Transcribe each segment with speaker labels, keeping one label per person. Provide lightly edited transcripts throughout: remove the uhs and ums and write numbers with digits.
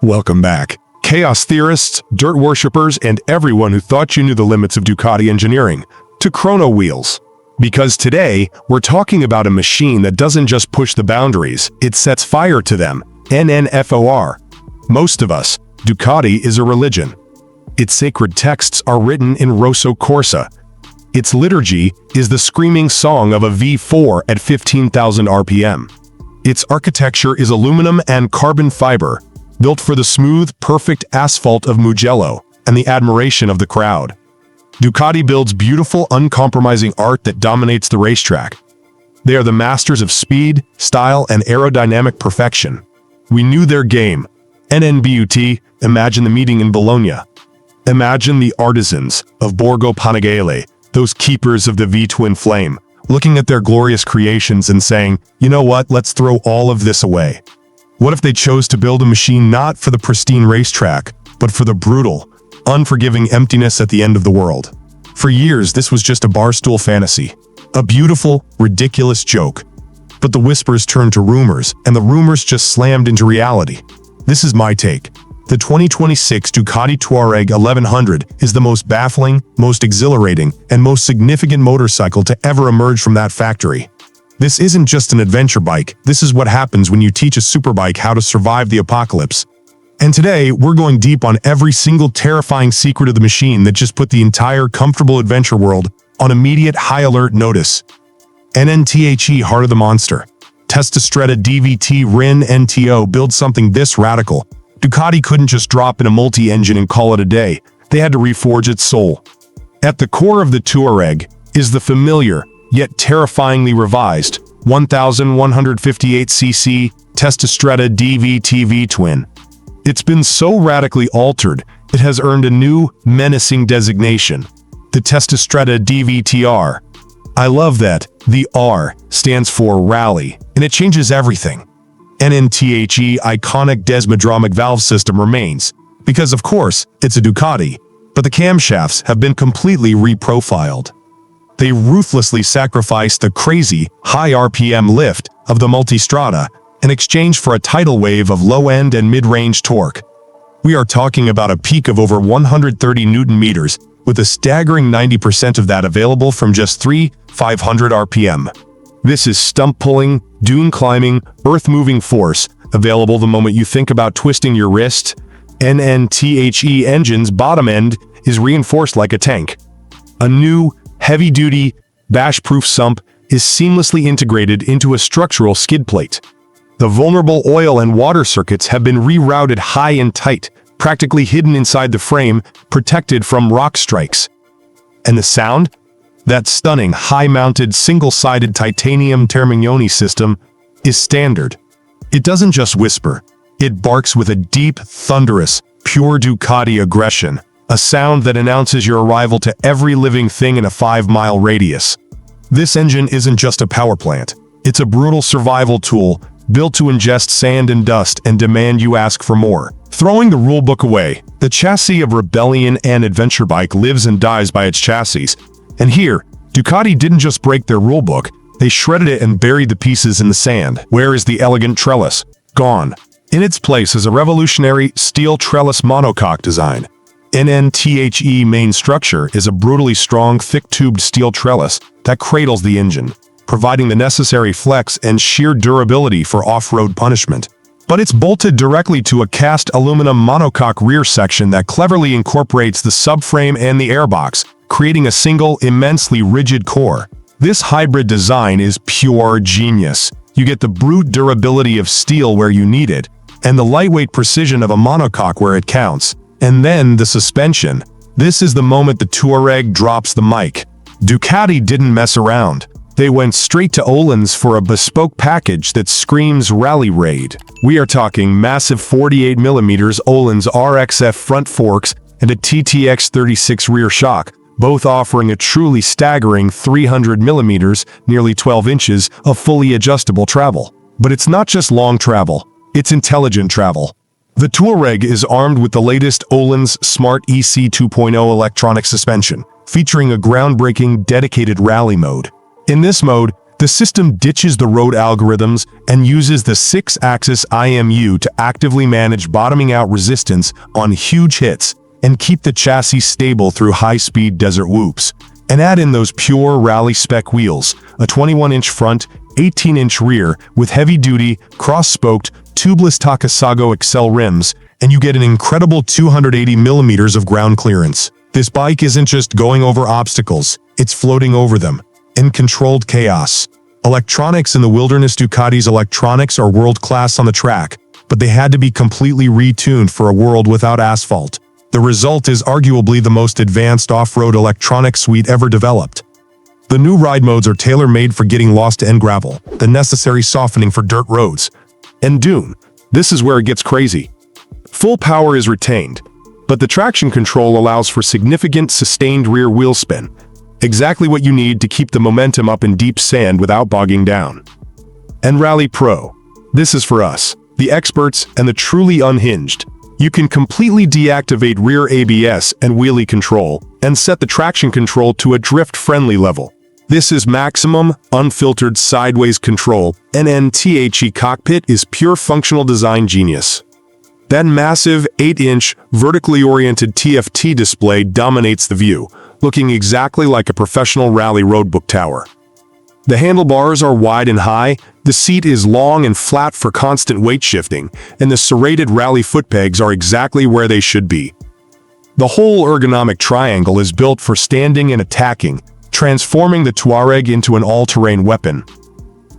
Speaker 1: Welcome back, chaos theorists, dirt worshippers, and everyone who thought you knew the limits of Ducati engineering, to Chrono Wheels. Because today, we're talking about a machine that doesn't just push the boundaries, it sets fire to them. NNFOR. Most of us, Ducati is a religion. Its sacred texts are written in Rosso Corsa. Its liturgy is the screaming song of a V4 at 15,000 RPM. Its architecture is aluminum and carbon fiber, built for the smooth, perfect asphalt of Mugello and the admiration of the crowd. Ducati builds beautiful, uncompromising art that dominates the racetrack. They are the masters of speed, style, and aerodynamic perfection. We knew their game. NNBUT, imagine the meeting in Bologna. Imagine the artisans of Borgo Panigale, those keepers of the V-twin flame, looking at their glorious creations and saying, you know what, let's throw all of this away. What if they chose to build a machine not for the pristine racetrack, but for the brutal, unforgiving emptiness at the end of the world? For years, this was just a barstool fantasy, a beautiful, ridiculous joke. But the whispers turned to rumors, and the rumors just slammed into reality. This is my take. The 2026 Ducati Tuareg 1100 is the most baffling, most exhilarating, and most significant motorcycle to ever emerge from that factory. This isn't just an adventure bike, this is what happens when you teach a superbike how to survive the apocalypse. And today, we're going deep on every single terrifying secret of the machine that just put the entire comfortable adventure world on immediate high alert notice. NNTHE Heart of the Monster. Testastretta DVT-R V-twin build something this radical. Ducati couldn't just drop in a multi-engine and call it a day. They had to reforge its soul. At the core of the Tuareg is the familiar, yet terrifyingly revised, 1158cc Testastretta DVT-R V-twin. It's been so radically altered, it has earned a new, menacing designation, the Testastretta DVT-R. I love that the R stands for rally, and it changes everything. NNTHE iconic desmodromic valve system remains, because of course, it's a Ducati, but the camshafts have been completely reprofiled. They ruthlessly sacrifice the crazy, high RPM lift of the Multistrada in exchange for a tidal wave of low-end and mid-range torque. We are talking about a peak of over 130 Newton-meters, with a staggering 90% of that available from just 500 RPM. This is stump-pulling, dune-climbing, earth-moving force, available the moment you think about twisting your wrist. NNTHE engine's bottom end is reinforced like a tank. A new, heavy-duty, bash-proof sump is seamlessly integrated into a structural skid plate. The vulnerable oil and water circuits have been rerouted high and tight, practically hidden inside the frame, protected from rock strikes. And the sound? That stunning, high-mounted, single-sided titanium Termignoni system is standard. It doesn't just whisper, it barks with a deep, thunderous, pure Ducati aggression, a sound that announces your arrival to every living thing in a 5-mile radius. This engine isn't just a power plant, it's a brutal survival tool, built to ingest sand and dust and demand you ask for more. Throwing the rulebook away, the chassis of rebellion and adventure bike lives and dies by its chassis. And here, Ducati didn't just break their rulebook, they shredded it and buried the pieces in the sand. Where is the elegant trellis? Gone. In its place is a revolutionary Steel Trellis Monocoque design. NNTHE main structure is a brutally strong, thick-tubed steel trellis that cradles the engine, providing the necessary flex and sheer durability for off-road punishment. But it's bolted directly to a cast aluminum monocoque rear section that cleverly incorporates the subframe and the airbox, creating a single, immensely rigid core. This hybrid design is pure genius. You get the brute durability of steel where you need it, and the lightweight precision of a monocoque where it counts. And then the suspension. This is the moment the Tuareg drops the mic. Ducati didn't mess around. They went straight to Öhlins for a bespoke package that screams rally raid. We are talking massive 48mm Öhlins RXF front forks and a TTX36 rear shock, both offering a truly staggering 300mm, nearly 12 inches, of fully adjustable travel. But it's not just long travel, it's intelligent travel. The Tuareg is armed with the latest Öhlins Smart EC 2.0 electronic suspension, featuring a groundbreaking dedicated rally mode. In this mode, The system ditches the road algorithms and uses the 6-axis IMU to actively manage bottoming out resistance on huge hits and keep the chassis stable through high-speed desert whoops. And add in those pure rally spec wheels, a 21-inch front, 18-inch rear with heavy-duty, cross-spoked, tubeless Takasago Excel rims, and you get an incredible 280 millimeters of ground clearance. This bike isn't just going over obstacles, it's floating over them, in controlled chaos. Electronics in the wilderness. Ducati's electronics are world-class on the track, but they had to be completely retuned for a world without asphalt. The result is arguably the most advanced off-road electronic suite ever developed. The new ride modes are tailor-made for getting lost in gravel, the necessary softening for dirt roads. And Dune, this is where it gets crazy. Full power is retained, but the traction control allows for significant sustained rear wheel spin. Exactly what you need to keep the momentum up in deep sand without bogging down. And Rally Pro. This is for us, the experts and the truly unhinged. You can completely deactivate rear ABS and wheelie control and set the traction control to a drift-friendly level. This is maximum, unfiltered sideways control. NNTHE cockpit is pure functional design genius. That massive 8-inch, vertically oriented TFT display dominates the view, looking exactly like a professional rally roadbook tower. The handlebars are wide and high, the seat is long and flat for constant weight shifting, and the serrated rally foot pegs are exactly where they should be. The whole ergonomic triangle is built for standing and attacking, transforming the Tuareg into an all-terrain weapon.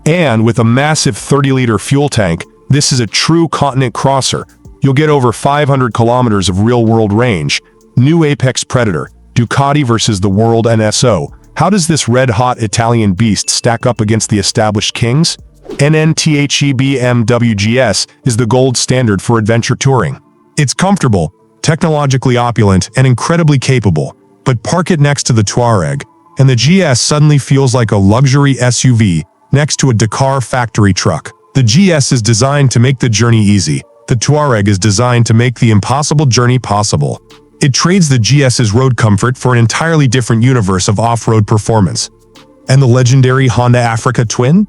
Speaker 1: And with a massive 30-liter fuel tank, this is a true continent crosser. You'll get over 500 kilometers of real-world range. New Apex Predator, Ducati versus the World NSO. How does this red-hot Italian beast stack up against the established kings? NNTHE BMW GS is the gold standard for adventure touring. It's comfortable, technologically opulent, and incredibly capable, but park it next to the Tuareg, and the GS suddenly feels like a luxury SUV next to a Dakar factory truck. The GS is designed to make the journey easy. The Tuareg is designed to make the impossible journey possible. It trades the GS's road comfort for an entirely different universe of off-road performance. And the legendary Honda Africa Twin?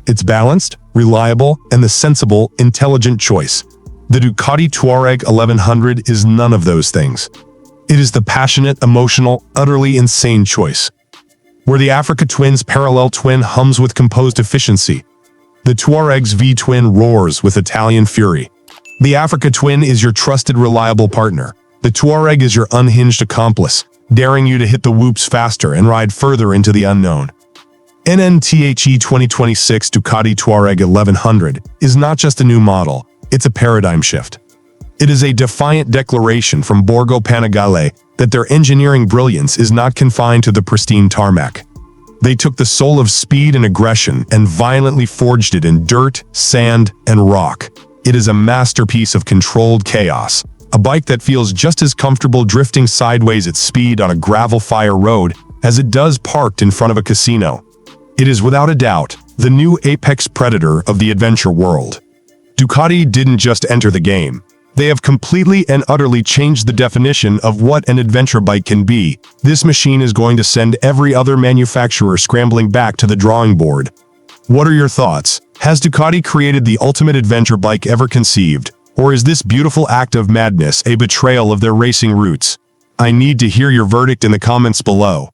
Speaker 1: It's balanced, reliable, and the sensible, intelligent choice. The Ducati Tuareg 1100 is none of those things. It is the passionate, emotional, utterly insane choice. Where the Africa Twin's parallel twin hums with composed efficiency, the Tuareg's V-twin roars with Italian fury. The Africa Twin is your trusted, reliable partner. The Tuareg is your unhinged accomplice, daring you to hit the whoops faster and ride further into the unknown. NNTHE 2026 Ducati Tuareg 1100 is not just a new model, it's a paradigm shift. It is a defiant declaration from Borgo Panigale that their engineering brilliance is not confined to the pristine tarmac. They took the soul of speed and aggression and violently forged it in dirt, sand, and rock. It is a masterpiece of controlled chaos, a bike that feels just as comfortable drifting sideways at speed on a gravel-fire road as it does parked in front of a casino. It is without a doubt the new apex predator of the adventure world. Ducati didn't just enter the game. They have completely and utterly changed the definition of what an adventure bike can be. This machine is going to send every other manufacturer scrambling back to the drawing board. What are your thoughts? Has Ducati created the ultimate adventure bike ever conceived? Or is this beautiful act of madness a betrayal of their racing roots? I need to hear your verdict in the comments below.